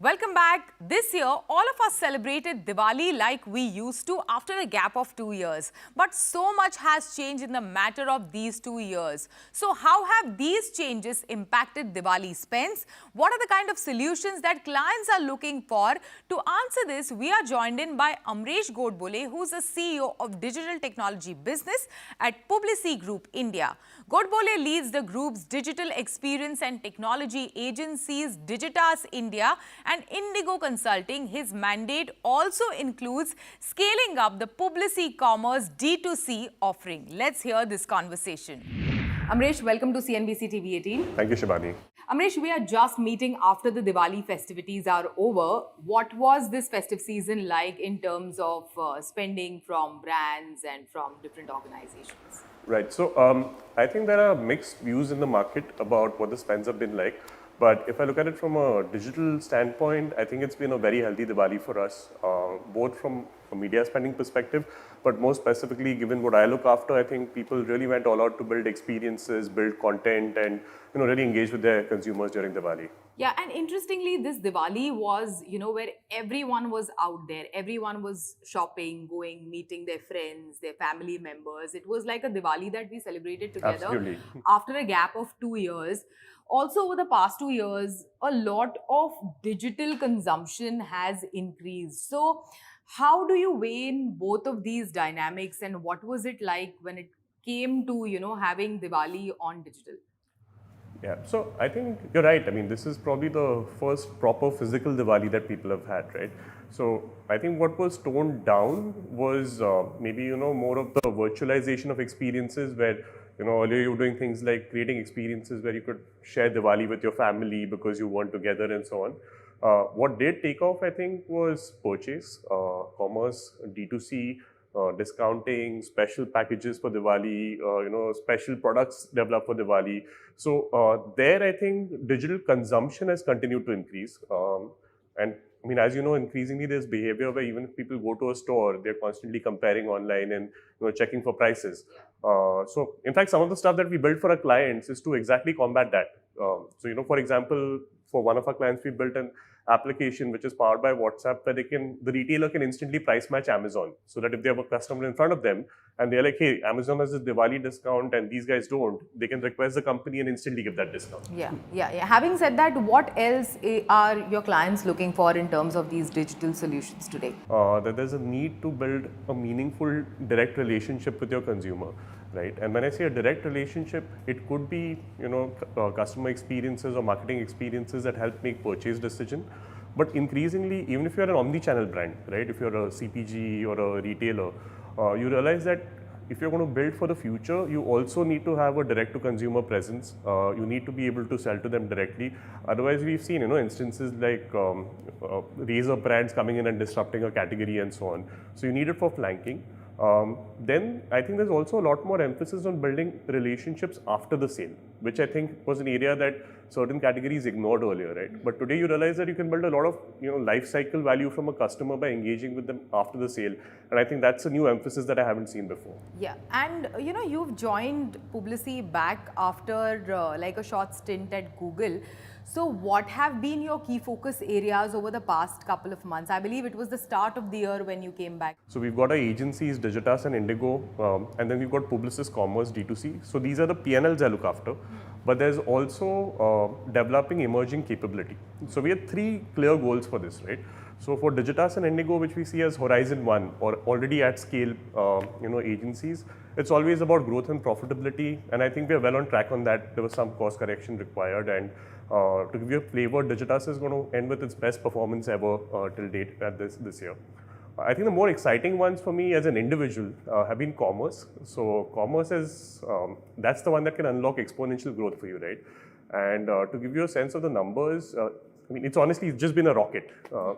Welcome back. This year, all of us celebrated Diwali like we used to after a gap of 2 years. But so much has changed in the matter of these 2 years. So how have these changes impacted Diwali spends? What are the kind of solutions that clients are looking for? To answer this, we are joined in by Amaresh Godbole, who's the CEO of digital technology business at Publicis Groupe India. Godbole leads the group's digital experience and technology agencies Digitas India and Indigo Consulting. His mandate also includes scaling up the Publicis Commerce D2C offering. Let's hear this conversation. Amaresh, welcome to CNBC TV18. Thank you, Shivani. Amaresh, we are just meeting after the Diwali festivities are over. What was this festive season like in terms of spending from brands and from different organizations? Right. So I think there are mixed views in the market about what the spends have been like. But if I look at it from a digital standpoint, I think it's been a very healthy Diwali for us, both from a media spending perspective, but more specifically, given what I look after, I think people really went all out to build experiences, build content, and really engage with their consumers during Diwali. Yeah, and interestingly, this Diwali was, where everyone was out there. Everyone was shopping, going, meeting their friends, their family members. It was like a Diwali that we celebrated together. Absolutely. After a gap of 2 years. Also, over the past 2 years, a lot of digital consumption has increased. So, how do you weigh in both of these dynamics, and what was it like when it came to, having Diwali on digital? Yeah, so I think you're right. I mean, this is probably the first proper physical Diwali that people have had, right? So I think what was toned down was maybe, more of the virtualization of experiences where, earlier you were doing things like creating experiences where you could share Diwali with your family because you weren't together and so on. What did take off, I think, was purchase, commerce, D2C, discounting, special packages for Diwali, special products developed for Diwali. So there, I think digital consumption has continued to increase. And I mean, as you know, increasingly there's behavior where even if people go to a store, they're constantly comparing online and checking for prices. So in fact, some of the stuff that we built for our clients is to exactly combat that. So for example, for one of our clients, we built an application which is powered by WhatsApp where the retailer can instantly price match Amazon, so that if they have a customer in front of them and they're like, hey, Amazon has this Diwali discount and these guys don't, they can request the company and instantly give that discount. Yeah. Having said that, what else are your clients looking for in terms of these digital solutions today? That there's a need to build a meaningful direct relationship with your consumer. Right, and when I say a direct relationship, it could be customer experiences or marketing experiences that help make purchase decision. But increasingly, even if you're an omni-channel brand, right, if you're a CPG or a retailer, you realize that if you're going to build for the future, you also need to have a direct-to-consumer presence. You need to be able to sell to them directly. Otherwise, we've seen instances like razor brands coming in and disrupting a category and so on. So you need it for flanking. Then I think there's also a lot more emphasis on building relationships after the sale, which I think was an area that certain categories ignored earlier, right? But today you realize that you can build a lot of life cycle value from a customer by engaging with them after the sale, and I think that's a new emphasis that I haven't seen before. Yeah, and you've joined Publicis back after like a short stint at Google. So what have been your key focus areas over the past couple of months? I believe it was the start of the year when you came back. So we've got our agencies, Digitas and Indigo, and then we've got Publicis Commerce D2C. So these are the P&Ls I look after. But there's also developing emerging capability. So we had 3 clear goals for this, right? So for Digitas and Indigo, which we see as Horizon 1 or already at scale, agencies, it's always about growth and profitability. And I think we are well on track on that. There was some course correction required. And to give you a flavor, Digitas is going to end with its best performance ever till date at this year. I think the more exciting ones for me as an individual have been commerce. So commerce is, that's the one that can unlock exponential growth for you, right? And to give you a sense of the numbers, I mean, it's honestly just been a rocket.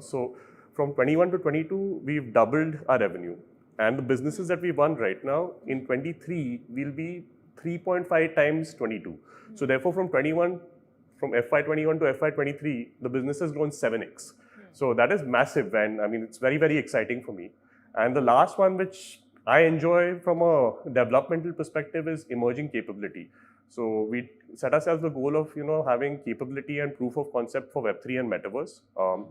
So from 21 to 22, we've doubled our revenue. And the businesses that we run right now, in 23, will be 3.5 times 22. So therefore, from FY21 to FY23, the business has grown 7x. So that is massive, and I mean, it's very, very exciting for me. And the last one, which I enjoy from a developmental perspective, is emerging capability. So we set ourselves the goal of having capability and proof of concept for Web3 and Metaverse.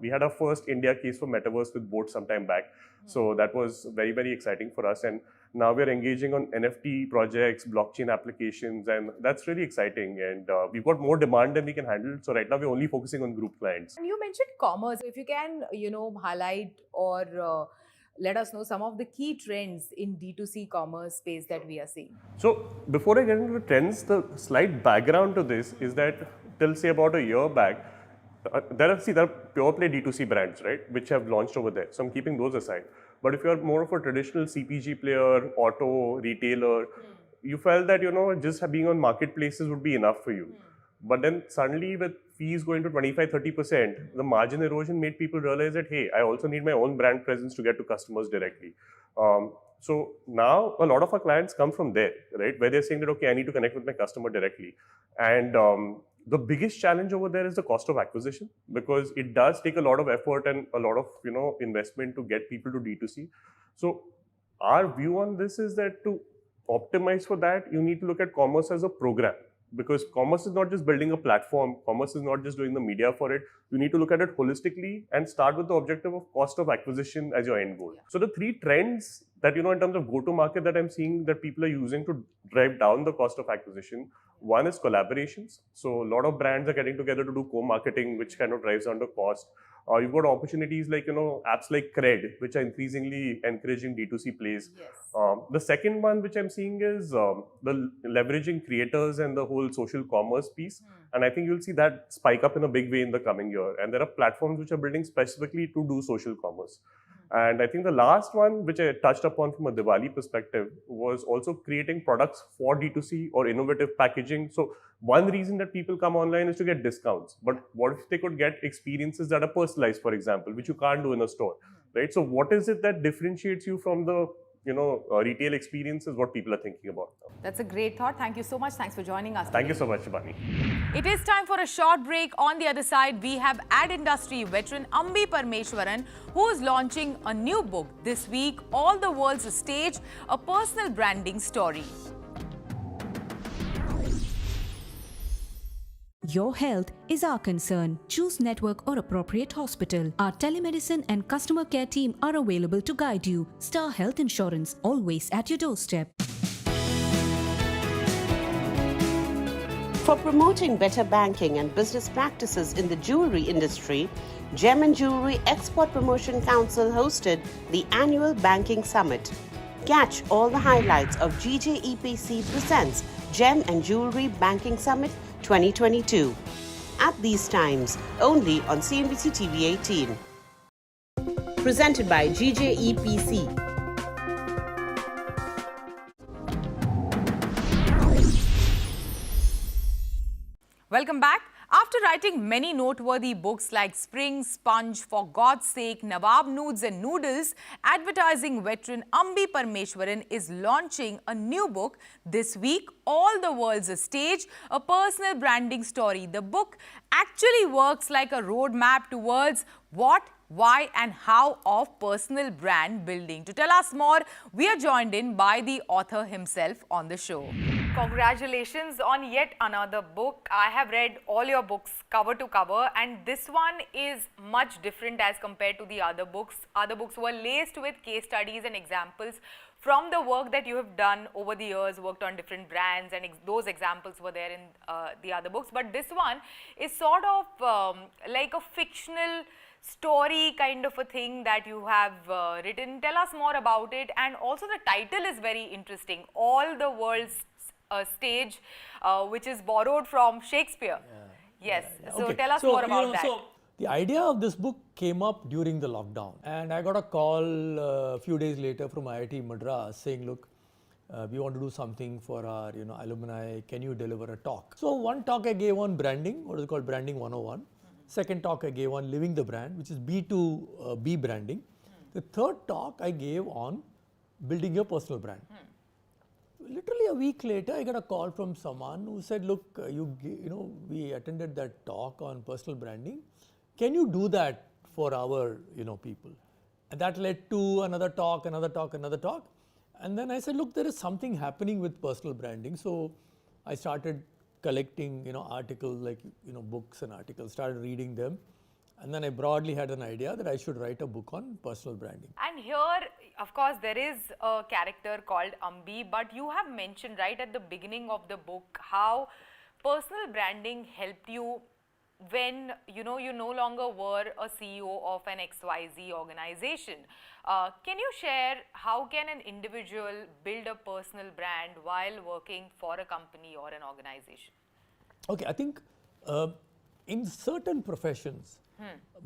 We had our first India case for Metaverse with Boat some time back. So that was very, very exciting for us. And now we're engaging on NFT projects, blockchain applications, and that's really exciting. And we've got more demand than we can handle. So right now we're only focusing on group clients. And you mentioned commerce. If you can, highlight or let us know some of the key trends in D2C commerce space that we are seeing. So before I get into the trends, the slight background to this is that till say about a year back, there are pure play D2C brands, right, which have launched over there. So I'm keeping those aside. But if you're more of a traditional CPG player, auto, retailer, you felt that, just being on marketplaces would be enough for you. But then suddenly with fees going to 25-30%, the margin erosion made people realize that, hey, I also need my own brand presence to get to customers directly. So now a lot of our clients come from there, right? Where they're saying that, okay, I need to connect with my customer directly. And the biggest challenge over there is the cost of acquisition, because it does take a lot of effort and a lot of, investment to get people to D2C. So our view on this is that to optimize for that, you need to look at commerce as a program. Because commerce is not just building a platform, commerce is not just doing the media for it. You need to look at it holistically and start with the objective of cost of acquisition as your end goal. So the three trends that, in terms of go-to-market that I'm seeing that people are using to drive down the cost of acquisition, one is collaborations. So a lot of brands are getting together to do co-marketing, which kind of drives down the cost. You've got opportunities like, apps like Cred, which are increasingly encouraging D2C plays. Yes. The second one which I'm seeing is the leveraging creators and the whole social commerce piece. And I think you'll see that spike up in a big way in the coming year. And there are platforms which are building specifically to do social commerce. And I think the last one, which I touched upon from a Diwali perspective, was also creating products for D2C or innovative packaging. So one reason that people come online is to get discounts. But what if they could get experiences that are personalized, for example, which you can't do in a store, right? So what is it that differentiates you from the retail experience is what people are thinking about now. That's a great thought. Thank you so much. Thanks for joining us. Thank you so much, Shivani. It is time for a short break. On the other side, we have ad industry veteran Ambi Parmeshwaran, who is launching a new book this week, All the World's a Stage, a personal branding story. Your health is our concern. Choose network or appropriate hospital. Our telemedicine and customer care team are available to guide you. Star Health Insurance, always at your doorstep. For promoting better banking and business practices in the jewelry industry, Gem and Jewelry Export Promotion Council hosted the annual Banking Summit. Catch all the highlights of GJEPC presents Gem and Jewelry Banking Summit 2022 at these times only on CNBC-TV18. Presented by GJEPC. Welcome back. After writing many noteworthy books like Spring, Sponge, For God's Sake, Nawab Nudes and Noodles, advertising veteran Ambi Parmeshwaran is launching a new book this week, All the World's a Stage, a personal branding story. The book actually works like a roadmap towards what, why and how of personal brand building. To tell us more, we are joined in by the author himself on the show. Congratulations on yet another book. I have read all your books cover to cover, and this one is much different as compared to the other books. Other books were laced with case studies and examples from the work that you have done over the years, worked on different brands, and those examples were there in the other books. But this one is sort of like a fictional story kind of a thing that you have written. Tell us more about it. And also the title is very interesting, All the World's Stage, which is borrowed from Shakespeare. Yes. So Okay. tell us more about that. So the idea of this book came up during the lockdown, and I got a call a few days later from IIT Madras saying, look, we want to do something for our alumni. Can you deliver a talk? So one talk I gave on branding, what is called Branding 101. Second talk I gave on living the brand, which is B2B branding. The third talk I gave on building your personal brand. Literally a week later, I got a call from someone who said, look, we attended that talk on personal branding. Can you do that for our, people? And that led to another talk, another talk, another talk. And then I said, look, there is something happening with personal branding. So I started collecting, articles like, books and articles, started reading them. And then I broadly had an idea that I should write a book on personal branding. And here, of course, there is a character called Ambi, but you have mentioned right at the beginning of the book how personal branding helped you when you no longer were a CEO of an XYZ organization. Can you share how can an individual build a personal brand while working for a company or an organization? Okay, I think in certain professions,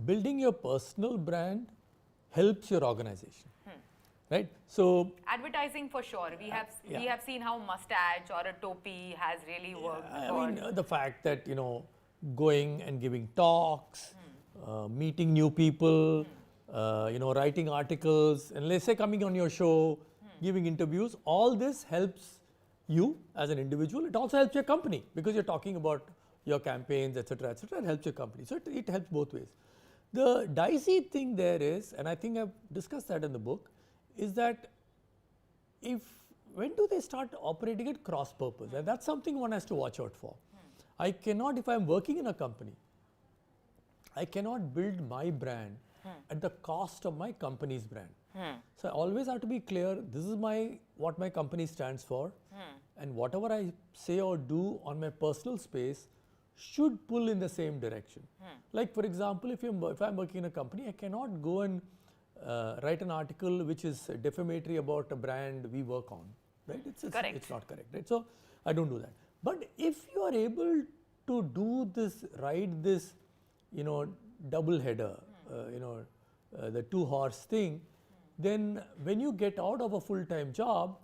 building your personal brand helps your organization, right? So advertising for sure. We have seen how mustache or a topi has really worked. I mean, the fact that going and giving talks, meeting new people, writing articles, and let's say coming on your show, giving interviews, all this helps you as an individual. It also helps your company because you're talking about your campaigns, etc., etc. It helps your company. So it helps both ways. The dicey thing there is, and I think I've discussed that in the book, is that when do they start operating at cross purpose? And that's something one has to watch out for. I cannot, if I'm working in a company, I cannot build my brand at the cost of my company's brand. So I always have to be clear, this is what my company stands for, and whatever I say or do on my personal space should pull in the same direction. Like for example, if I'm working in a company, I cannot go and write an article which is defamatory about a brand we work on, right? It's not correct, right? So I don't do that. But if you are able to do this, ride this, double header, the 2-horse thing, then when you get out of a full-time job,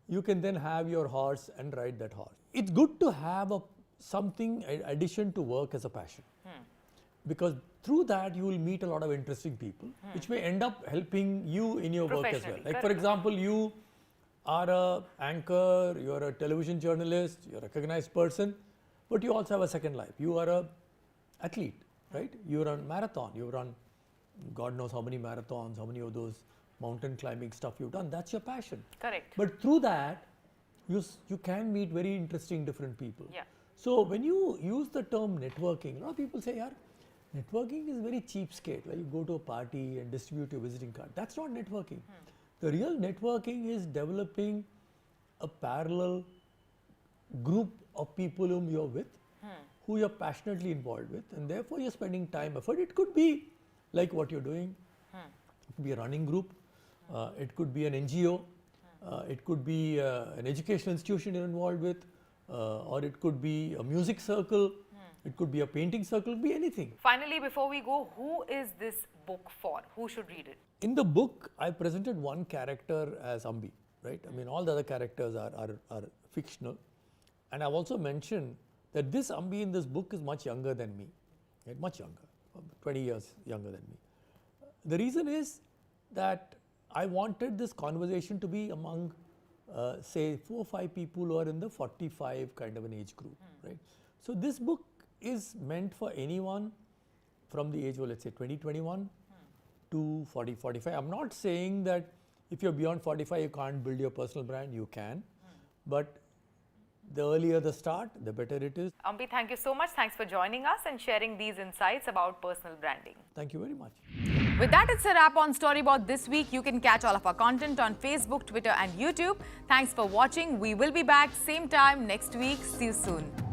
you can then have your horse and ride that horse. It's good to have something in addition to work as a passion, because through that you will meet a lot of interesting people, which may end up helping you in your work as well. Like for example, you are an anchor, you are a television journalist, you are a recognized person, but you also have a second life. You are an athlete, right? You run marathon, you run God knows how many marathons, how many of those mountain climbing stuff you've done. That's your passion. Correct. But through that, you can meet very interesting different people. Yeah. So when you use the term networking, a lot of people say, "Yaar, networking is very cheapskate. Like you go to a party and distribute your visiting card." That's not networking. The real networking is developing a parallel group of people whom you're with, who you're passionately involved with, and therefore you're spending time, effort. It could be like what you're doing. It could be a running group. It could be an NGO. It could be an educational institution you're involved with, or it could be a music circle. It could be a painting circle. It could be anything. Finally, before we go, who is this book for? Who should read it? In the book, I presented one character as Ambi, right? I mean, all the other characters are fictional. And I've also mentioned that this Ambi in this book is much younger than me, right? Much younger, 20 years younger than me. The reason is that I wanted this conversation to be among, say, 4 or 5 people who are in the 45 kind of an age group, right? So this book is meant for anyone from the age of, let's say, 20, 21 to 40, 45. I'm not saying that if you're beyond 45, you can't build your personal brand. You can. But the earlier the start, the better it is. Ambi, thank you so much. Thanks for joining us and sharing these insights about personal branding. Thank you very much. With that, it's a wrap on Storyboard this week. You can catch all of our content on Facebook, Twitter and YouTube. Thanks for watching. We will be back same time next week. See you soon.